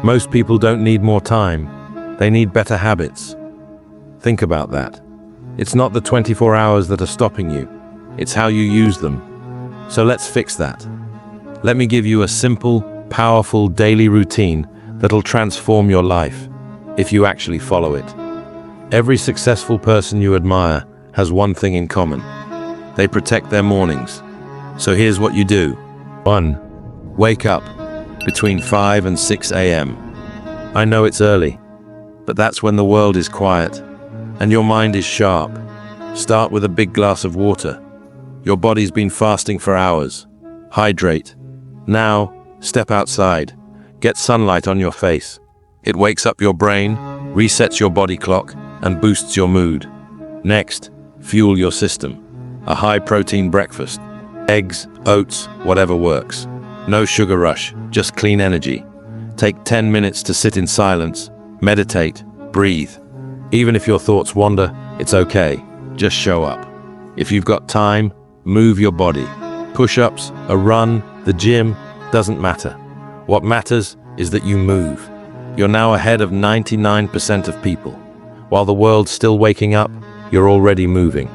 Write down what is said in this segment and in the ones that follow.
Most people don't need more time. They need better habits. Think about that. It's not the 24 hours that are stopping you. It's how you use them. So let's fix that. Let me give you a simple, powerful daily routine that'll transform your life if you actually follow it. Every successful person you admire has one thing in common. They protect their mornings. So here's what you do. 1. Wake up between 5 and 6 a.m. I know it's early, but that's when the world is quiet and your mind is sharp. Start with a big glass of water. Your body's been fasting for hours. Hydrate. Now, step outside. Get sunlight on your face. It wakes up your brain, resets your body clock, and boosts your mood. Next, fuel your system. A high-protein breakfast. Eggs, oats, whatever works. No sugar rush, just clean energy. Take 10 minutes to sit in silence, meditate, breathe. Even if your thoughts wander, it's okay. Just show up. If you've got time, move your body. Push-ups, a run, the gym, doesn't matter. What matters is that you move. You're now ahead of 99% of people. While the world's still waking up, you're already moving.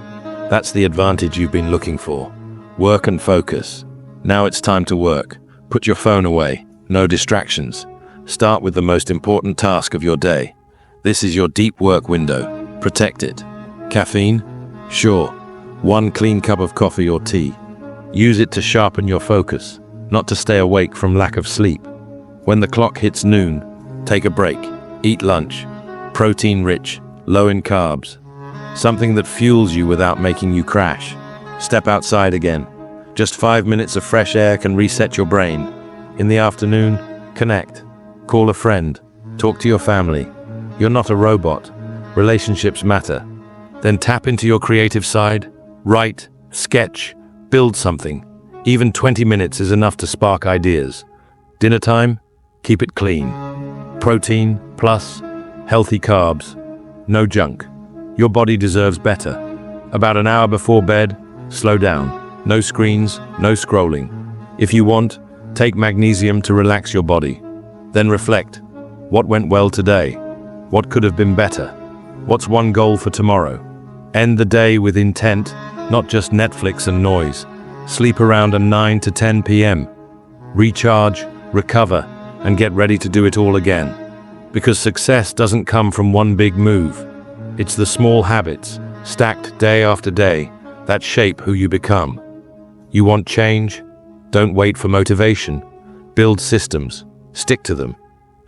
That's the advantage you've been looking for. Work and focus. Now it's time to work. Put your phone away. No distractions. Start with the most important task of your day. This is your deep work window. Protect it. Caffeine? Sure. 1 clean cup of coffee or tea. Use it to sharpen your focus, not to stay awake from lack of sleep. When the clock hits noon, take a break. Eat lunch. Protein-rich, low in carbs. Something that fuels you without making you crash. Step outside again. Just 5 minutes of fresh air can reset your brain. In the afternoon, connect. Call a friend. Talk to your family. You're not a robot. Relationships matter. Then tap into your creative side. Write, sketch, build something. Even 20 minutes is enough to spark ideas. Dinner time? Keep it clean. Protein, plus, healthy carbs. No junk. Your body deserves better. About an hour before bed, slow down. No screens, no scrolling. If you want, take magnesium to relax your body. Then reflect. What went well today? What could have been better? What's one goal for tomorrow? End the day with intent, not just Netflix and noise. Sleep around 9 to 10 p.m. Recharge, recover, and get ready to do it all again. Because success doesn't come from one big move. It's the small habits, stacked day after day, that shape who you become. You want change? Don't wait for motivation. Build systems, stick to them,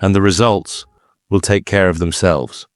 and the results will take care of themselves.